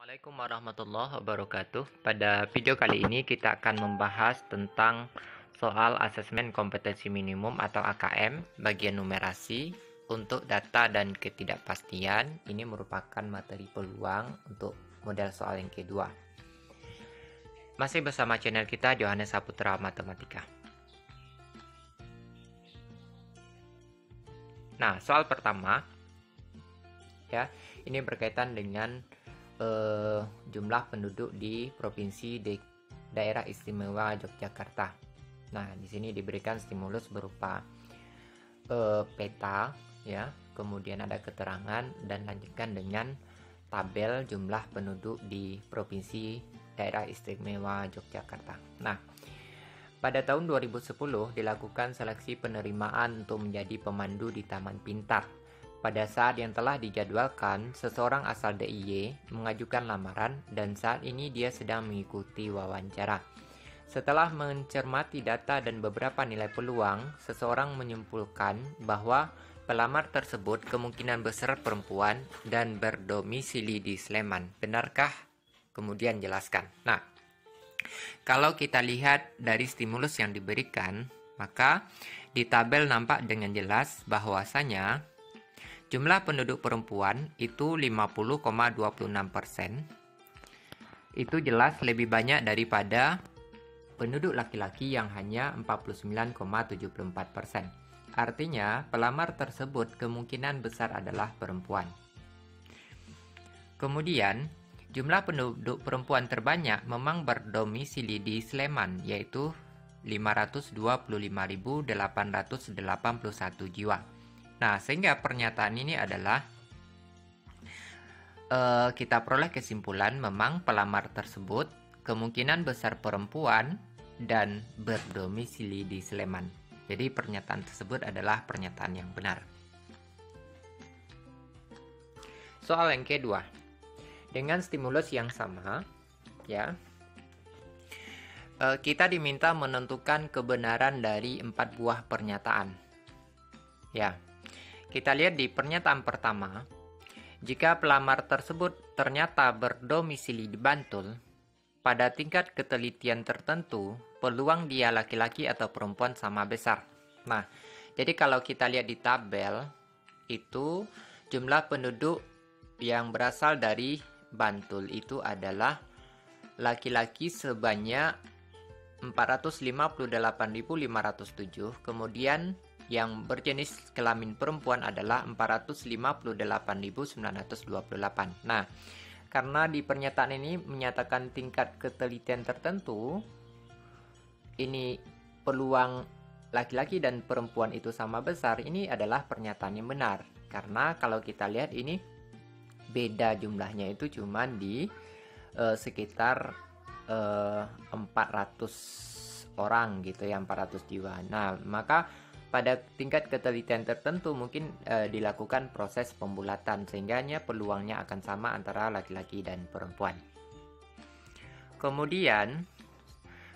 Assalamualaikum warahmatullahi wabarakatuh. Pada video kali ini kita akan membahas tentang soal asesmen kompetensi minimum atau AKM bagian numerasi untuk data dan ketidakpastian. Ini merupakan materi peluang untuk model soal yang kedua. Masih bersama channel kita Johannes Saputra Matematika. Nah, soal pertama ya, ini berkaitan dengan jumlah penduduk di provinsi daerah istimewa Yogyakarta. Nah, di sini diberikan stimulus berupa peta ya, kemudian ada keterangan dan lanjutkan dengan tabel jumlah penduduk di provinsi daerah istimewa Yogyakarta. Nah, pada tahun 2010 dilakukan seleksi penerimaan untuk menjadi pemandu di Taman Pintar. Pada saat yang telah dijadwalkan, seseorang asal DIY mengajukan lamaran dan saat ini dia sedang mengikuti wawancara. Setelah mencermati data dan beberapa nilai peluang, seseorang menyimpulkan bahwa pelamar tersebut kemungkinan besar perempuan dan berdomisili di Sleman. Benarkah? Kemudian jelaskan. Nah, kalau kita lihat dari stimulus yang diberikan, maka di tabel nampak dengan jelas bahwasanya jumlah penduduk perempuan itu 50,26%. Itu jelas lebih banyak daripada penduduk laki-laki yang hanya 49,74%. Artinya, pelamar tersebut kemungkinan besar adalah perempuan. Kemudian, jumlah penduduk perempuan terbanyak memang berdomisili di Sleman, yaitu 525.881 jiwa. Nah, sehingga pernyataan ini adalah kita peroleh kesimpulan memang pelamar tersebut kemungkinan besar perempuan dan berdomisili di Sleman. Jadi pernyataan tersebut adalah pernyataan yang benar. Soal yang kedua, dengan stimulus yang sama, ya, kita diminta menentukan kebenaran dari 4 buah pernyataan. Ya. Kita lihat di pernyataan pertama, jika pelamar tersebut ternyata berdomisili di Bantul, pada tingkat ketelitian tertentu, peluang dia laki-laki atau perempuan sama besar. Nah, jadi kalau kita lihat di tabel, itu jumlah penduduk yang berasal dari Bantul itu adalah laki-laki sebanyak 458.507, kemudian yang berjenis kelamin perempuan adalah 458.928. Nah, karena di pernyataan ini menyatakan tingkat ketelitian tertentu, ini peluang laki-laki dan perempuan itu sama besar, ini adalah pernyataan yang benar. Karena kalau kita lihat ini beda jumlahnya itu cuma di sekitar 400 orang gitu ya, 400 jiwa. Nah, maka pada tingkat ketelitian tertentu mungkin dilakukan proses pembulatan sehingga peluangnya akan sama antara laki-laki dan perempuan. Kemudian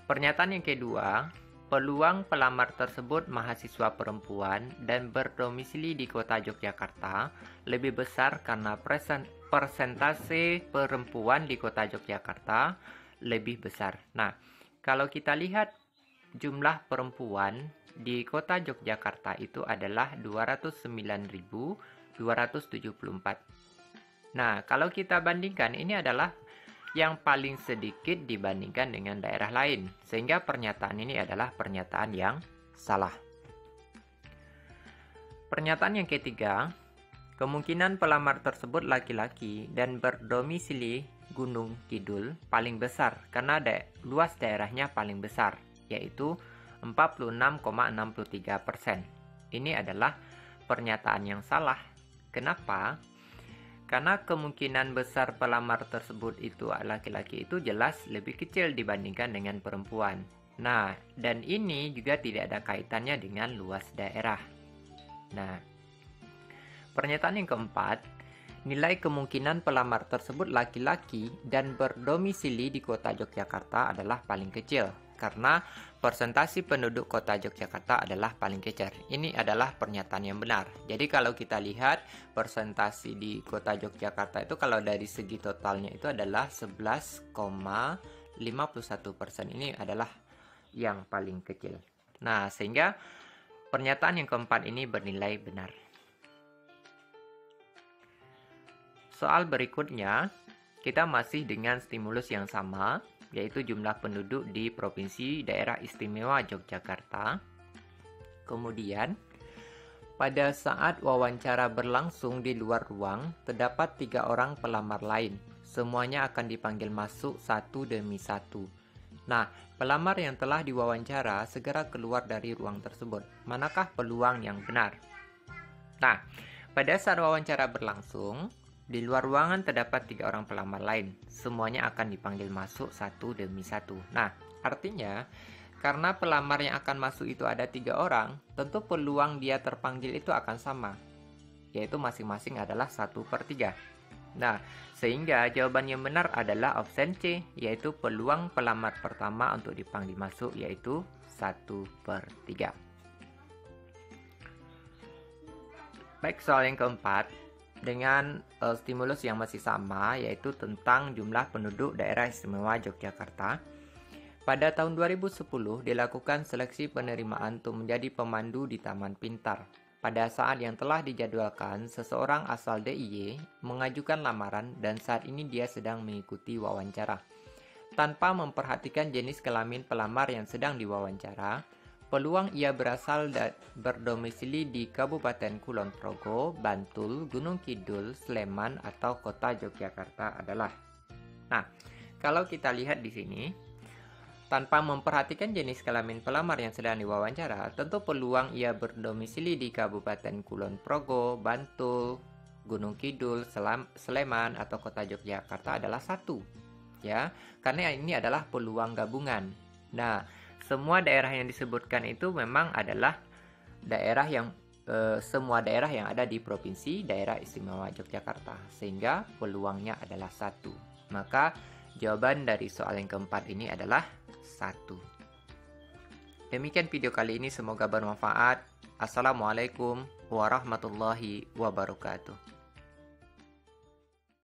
pernyataan yang kedua, peluang pelamar tersebut mahasiswa perempuan dan berdomisili di kota Yogyakarta lebih besar karena persentase perempuan di kota Yogyakarta lebih besar. Nah, kalau kita lihat jumlah perempuan di kota Yogyakarta itu adalah 209.274. Nah, kalau kita bandingkan, ini adalah yang paling sedikit dibandingkan dengan daerah lain. Sehingga pernyataan ini adalah pernyataan yang salah. Pernyataan yang ketiga, kemungkinan pelamar tersebut laki-laki dan berdomisili Gunung Kidul paling besar karena luas daerahnya paling besar, yaitu 46,63%. Ini adalah pernyataan yang salah. Kenapa? Karena kemungkinan besar pelamar tersebut itu laki-laki itu jelas lebih kecil dibandingkan dengan perempuan. Nah, dan ini juga tidak ada kaitannya dengan luas daerah. Nah, pernyataan yang keempat, nilai kemungkinan pelamar tersebut laki-laki dan berdomisili di kota Yogyakarta adalah paling kecil. karena persentase penduduk kota Yogyakarta adalah paling kecil. Ini adalah pernyataan yang benar. Jadi kalau kita lihat persentase di kota Yogyakarta itu kalau dari segi totalnya itu adalah 11,51%. Ini adalah yang paling kecil. Nah, sehingga pernyataan yang keempat ini bernilai benar. Soal berikutnya, kita masih dengan stimulus yang sama, yaitu jumlah penduduk di Provinsi Daerah Istimewa Yogyakarta. Kemudian, pada saat wawancara berlangsung di luar ruang, terdapat 3 orang pelamar lain. Semuanya akan dipanggil masuk satu demi satu. Nah, pelamar yang telah diwawancara segera keluar dari ruang tersebut. Manakah peluang yang benar? Nah, pada saat wawancara berlangsung, di luar ruangan terdapat 3 orang pelamar lain. Semuanya akan dipanggil masuk satu demi satu. Nah, artinya karena pelamar yang akan masuk itu ada 3 orang, tentu peluang dia terpanggil itu akan sama, yaitu masing-masing adalah 1/3. Nah, sehingga jawaban yang benar adalah option C, yaitu peluang pelamar pertama untuk dipanggil masuk yaitu 1/3. Baik, soal yang keempat dengan stimulus yang masih sama, yaitu tentang jumlah penduduk Daerah Istimewa Yogyakarta. Pada tahun 2010 dilakukan seleksi penerimaan untuk menjadi pemandu di Taman Pintar. Pada saat yang telah dijadwalkan, seseorang asal DIY mengajukan lamaran dan saat ini dia sedang mengikuti wawancara. Tanpa memperhatikan jenis kelamin pelamar yang sedang diwawancara, peluang ia berasal berdomisili di Kabupaten Kulon Progo, Bantul, Gunung Kidul, Sleman, atau Kota Yogyakarta adalah. Nah, kalau kita lihat di sini, tanpa memperhatikan jenis kelamin pelamar yang sedang diwawancara, tentu peluang ia berdomisili di Kabupaten Kulon Progo, Bantul, Gunung Kidul, Sleman, atau Kota Yogyakarta adalah 1. Ya, karena ini adalah peluang gabungan. Nah, semua daerah yang disebutkan itu memang adalah daerah yang semua daerah yang ada di Provinsi Daerah Istimewa Yogyakarta, sehingga peluangnya adalah 1. Maka jawaban dari soal yang keempat ini adalah 1. Demikian video kali ini, semoga bermanfaat. Assalamualaikum warahmatullahi wabarakatuh.